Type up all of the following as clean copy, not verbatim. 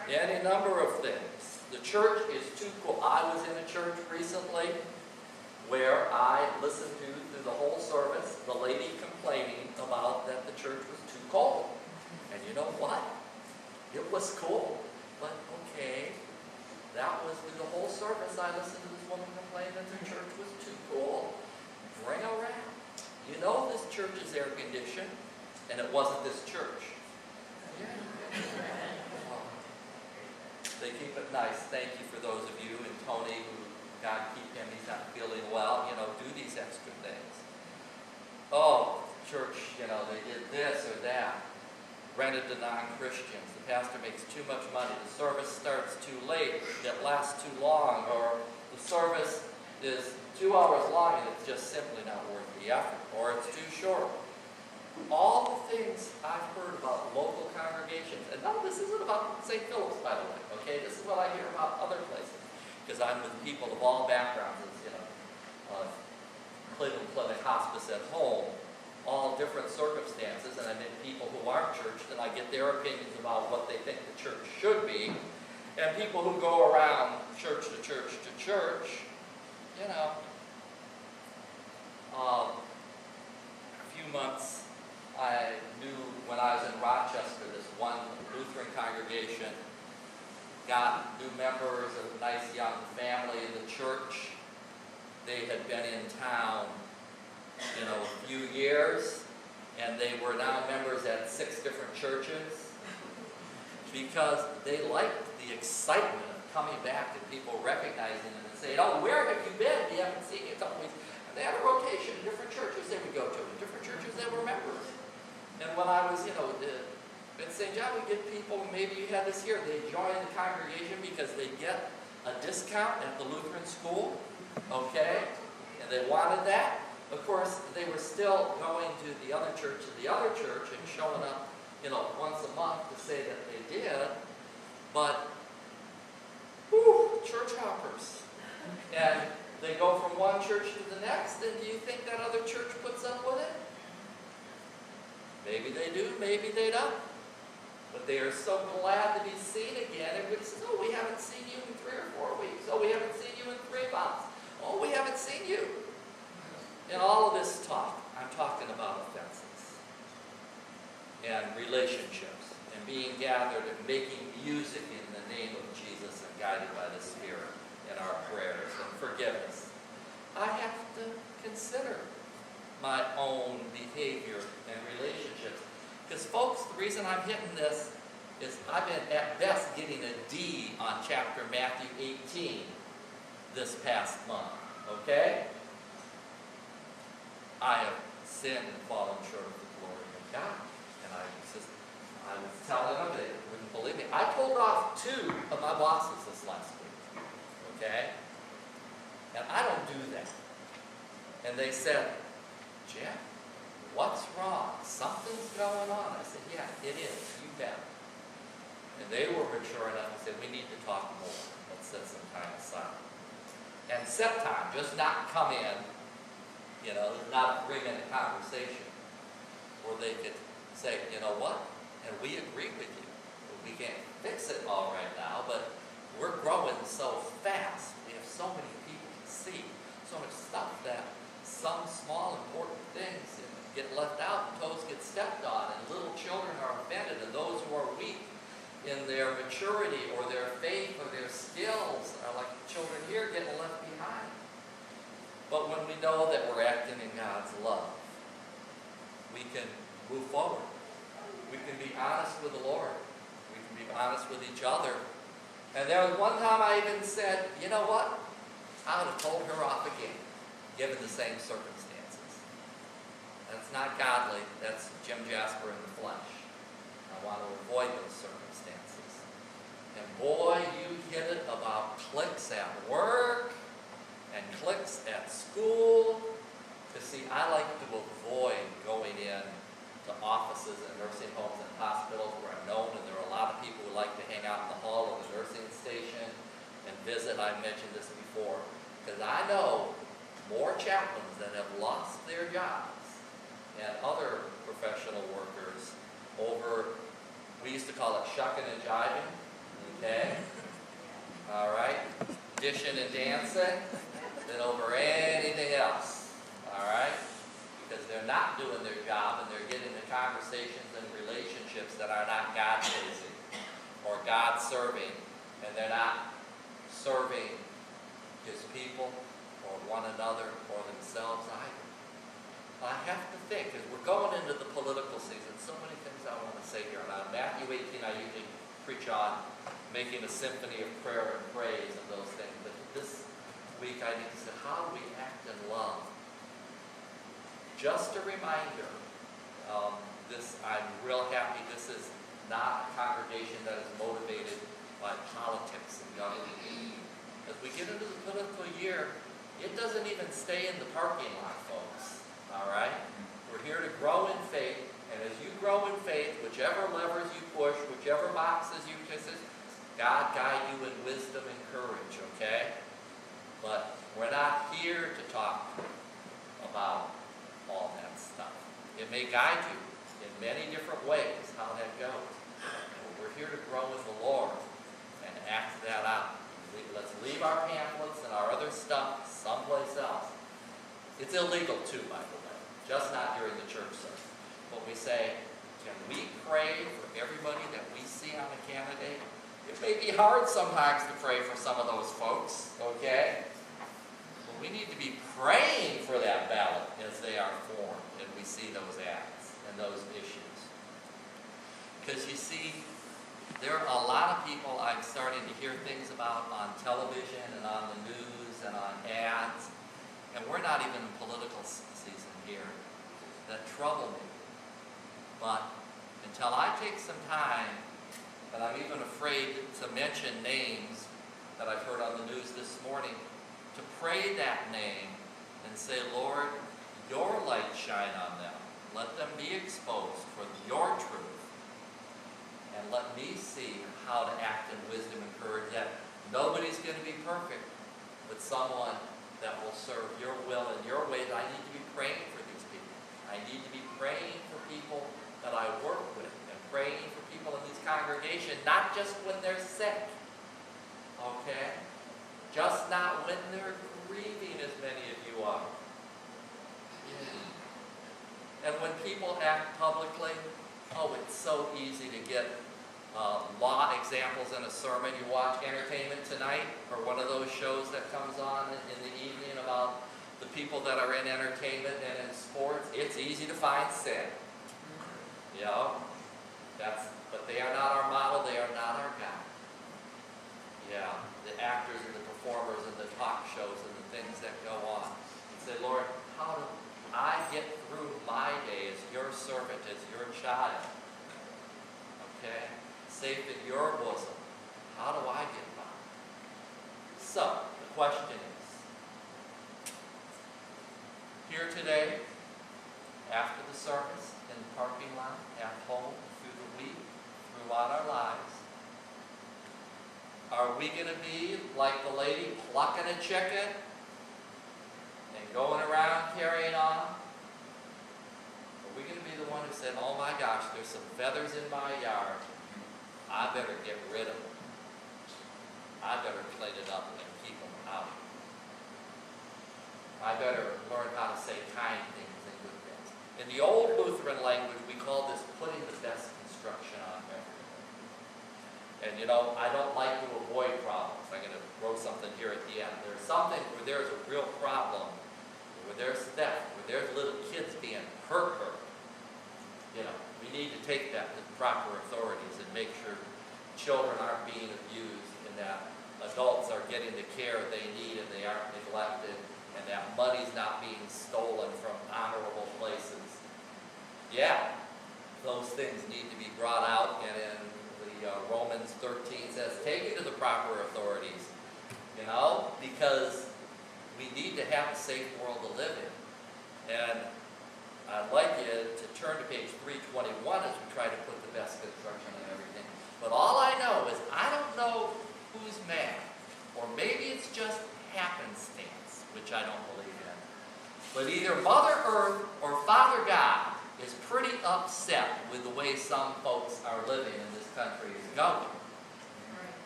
Any number of things. The church is too cool. I was in a church recently where I listened to through the whole service the lady complaining about that the church was too cold. And you know what? It was cool. But okay, that was through the whole service. I listened to this woman complain that the church was too cool. Bring around. You know this church is air conditioned, and it wasn't this church. They keep it nice. Thank you for those of you, and Tony, who God keep him, he's not feeling well, do these extra things. Oh, church, they did this or that. Rented to non-Christians. The pastor makes too much money. The service starts too late. It lasts too long. Or the service is 2 hours long and it's just simply not worth the effort. Or it's too short. All the things I've heard about local congregations, and none of this isn't about StPhilip's, by the way, okay? This is what I hear about other places, because I'm with people of all backgrounds, Cleveland Clinic Hospice at home, all different circumstances, and I meet people who aren't churched, and I get their opinions about what they think the church should be, and people who go around church to church to church, a few months, I knew when I was in Rochester, this one Lutheran congregation got new members, a nice young family in the church. They had been in town, a few years, and they were now members at 6 different churches because they liked the excitement of coming back and people recognizing them and saying, "Oh, where have you been? We haven't seen you." And they had a rotation in different churches they would go to, in different churches they were members. And when I was, at St. John, we get people, maybe you had this here, they join the congregation because they get a discount at the Lutheran school, okay? And they wanted that. Of course, they were still going to the other church and showing up, once a month to say that they did. But, church hoppers. And they go from one church to the next, and do you think that other church puts up with it? Maybe they do, maybe they don't. But they are so glad to be seen again. Everybody says, "Oh, we haven't seen you in 3 or 4 weeks. Oh, we haven't seen you in 3 months. Oh, we haven't seen you." In all of this talk, I'm talking about offenses and relationships and being gathered and making music in the name of Jesus and guided by the Spirit in our prayers and forgiveness. I have to consider my own behavior and relationships. Because, folks, the reason I'm hitting this is I've been, at best, getting a D on chapter Matthew 18 this past month, okay? I have sinned and fallen short of the glory of God. And I was telling them, they wouldn't believe me. I told off 2 of my bosses this last week, okay? And I don't do that. And they said, "Jeff, what's wrong? Something's going on." I said, "Yeah, it is. You bet." And they were mature enough and said, "We need to talk more. Let's set some time aside." And set time, just not come in, not a 3-minute conversation where they could say, "You know what? And we agree with you. We can't fix it all right now, but we're growing so fast. We have so many people to see, so much stuff that some small important things get left out and toes get stepped on, and little children are offended, and those who are weak in their maturity or their faith or their skills are like children here getting left behind." But when we know that we're acting in God's love, we can move forward. We can be honest with the Lord. We can be honest with each other. And there was one time I even said, "You know what? I would have told her off again, given the same circumstances." That's not godly. That's Jim Jasper in the flesh. I want to avoid those circumstances. And boy, you hit it about cliques at work and cliques at school. Because see, I like to avoid going in to offices and nursing homes and hospitals where I'm known, and there are a lot of people who like to hang out in the hall of the nursing station and visit. I've mentioned this before. Because I know more chaplains that have lost their jobs and other professional workers over, we used to call it shucking and jiving. Okay? All right? Dishing and dancing than over anything else. All right? Because they're not doing their job and they're getting the conversations and relationships that are not God-pleasing or God-serving, and they're not serving His people or one another or themselves either. I have to think, as we're going into the political season, so many things I want to say here. Now, Matthew 18, I usually preach on making a symphony of prayer and praise and those things. But this week I need to say, how do we act in love? Just a reminder, I'm real happy this is not a congregation that is motivated by politics and government. As we get into the political year, it doesn't even stay in the parking lot, folks. All right? We're here to grow in faith, and as you grow in faith, whichever levers you push, whichever boxes you kiss, God guide you in wisdom and courage, okay? But we're not here to talk about all that stuff. It may guide you in many different ways how that goes. But we're here to grow with the Lord and act that out. Let's leave our pamphlets and our other stuff someplace else. It's illegal too, by the way, just not during the church service. But we say, can we pray for everybody that we see on a candidate? It may be hard sometimes to pray for some of those folks, okay? But we need to be praying for that ballot as they are formed and we see those ads and those issues. Because you see, there are a lot of people I'm starting to hear things about on television and on the news and on ads, and we're not even in political season here, that trouble me. But until I take some time, and I'm even afraid to mention names that I've heard on the news this morning, to pray that name and say, Lord, your light shine on them. Let them be exposed for your truth. And let me see how to act in wisdom and courage, that nobody's going to be perfect, but someone that will serve your will and your ways. I need to be praying for these people. I need to be praying for people that I work with and praying for people in these congregations, not just when they're sick, okay? Just not when they're grieving, as many of you are. And when people act publicly, oh, it's so easy to get law examples in a sermon. You watch Entertainment Tonight, or one of those shows that comes on in the evening about the people that are in entertainment and in sports. It's easy to find sin. You know? But they are not our model, they are not our God. Yeah, the actors and the performers and the talk shows and the things that go on. And say, Lord, how do I get through my day as your servant, as your child? Okay? Safe in your bosom. How do I get by? So, the question is, here today, after the service, in the parking lot, at home, through the week, throughout our lives, are we going to be like the lady plucking a chicken and going around carrying on? Are we going to be the one who said, oh my gosh, there's some feathers in my yard, I better get rid of them. I better clean it up and keep them out. I better learn how to say kind things and good things. In the old Lutheran language, we call this putting the best construction on everything. And you know, I don't like to avoid problems. I'm going to throw something here at the end. There's something where there's a real problem, where there's theft, where there's little kids being hurt. You know, we need to take that to the proper authorities and make sure children aren't being abused and that adults are getting the care they need and they aren't neglected and that money's not being stolen from honorable places. Yeah, those things need to be brought out, and in the Romans 13 says, take it to the proper authorities, you know, because we need to have a safe world to live in. And I'd like you to turn to page 321 as we try to put the best construction on everything. But all I know is I don't know who's mad, or maybe it's just happenstance, which I don't believe in. But either Mother Earth or Father God is pretty upset with the way some folks are living in this country is going.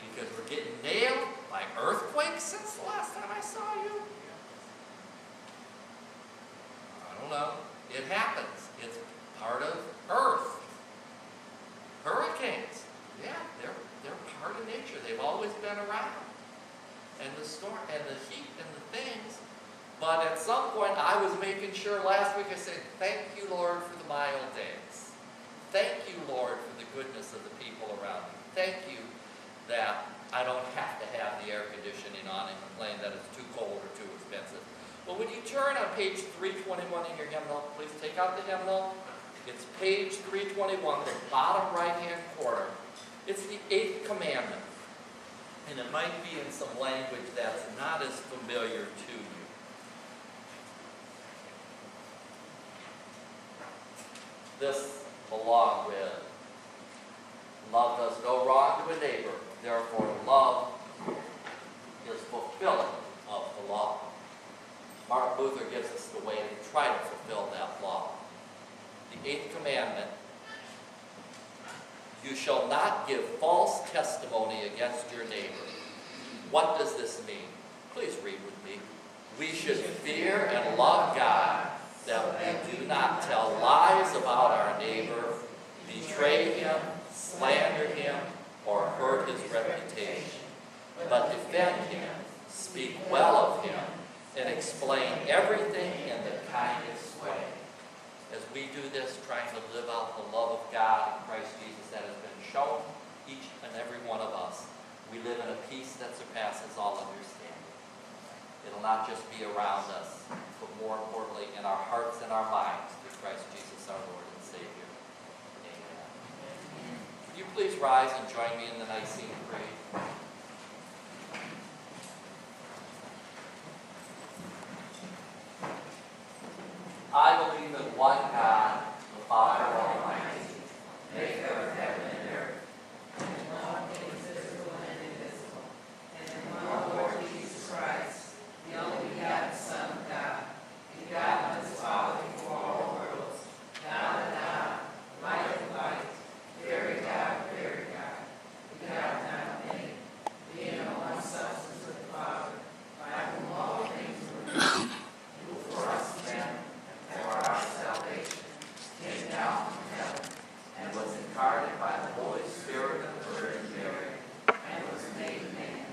You because we're getting nailed by earthquakes since the last time I saw you? I don't know. It happens. It's part of Earth. Hurricanes, yeah, they're part of nature. They've always been around. And the storm and the heat and the things. But at some point, I was making sure last week, I said, thank you, Lord, for the mild days. Thank you, Lord, for the goodness of the people around me. Thank you that I don't have to have the air conditioning on and complain that it's too cold or too expensive. Well, when you turn on page 321 in your hymnal, please take out the hymnal. It's page 321, the bottom right-hand corner. It's the 8th commandment. And it might be in some language that's not as familiar to you. This, along with, love does no wrong to a neighbor, therefore love is fulfilling of the law. Martin Luther gives us the way to try to fulfill that law. The 8th commandment, you shall not give false testimony against your neighbor. What does this mean? Please read with me. We should fear and love God, that we do not tell lies about our neighbor, betray him, slander him, or hurt his reputation, but defend him, speak well of him, and explain everything in the kindest way. As we do this, trying to live out the love of God in Christ Jesus that has been shown each and every one of us, we live in a peace that surpasses all understanding. It'll not just be around us, but more importantly in our hearts and our minds through Christ Jesus our Lord and Savior. Amen. Would you please rise and join me in the Nicene Creed? I believe in one God, the Father Almighty, maker of heaven and earth, and all things visible and invisible, and in one Lord Jesus Christ, the only begotten Son of God, begotten of his Father before all worlds, God of God, light of light, very God, begotten out of many, being of one substance with the Father, by whom all things were made, who for us men, for our salvation, came down from heaven, and was incarnate by the Holy Spirit of the Virgin Mary, and was made man,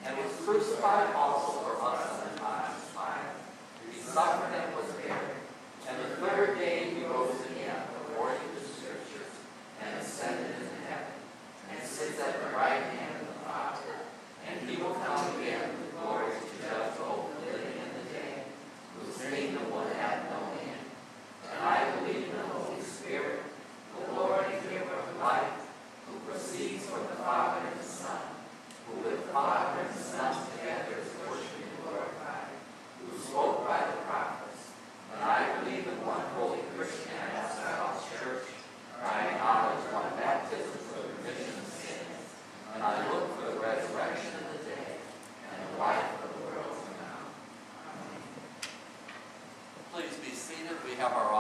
and was crucified also for us on the Pontius Pilate. He suffered and was buried, and the third day he rose again, according to the Scriptures, and ascended into heaven, and sits at the right hand of the Father. And he will come again with glory to judge both the living and the dead, whose kingdom will have no end. And I believe in the Holy Spirit, the Lord and giver of life, who proceeds from the Father and the Son, who with the Father and the Son together is worshipped and glorified, who spoke by the prophets. And I believe in one holy Christian and apostolic church, I acknowledge one baptism for the remission of sins, and I look for the resurrection of the dead and the life of the world to come. Amen. Please be seated. We have our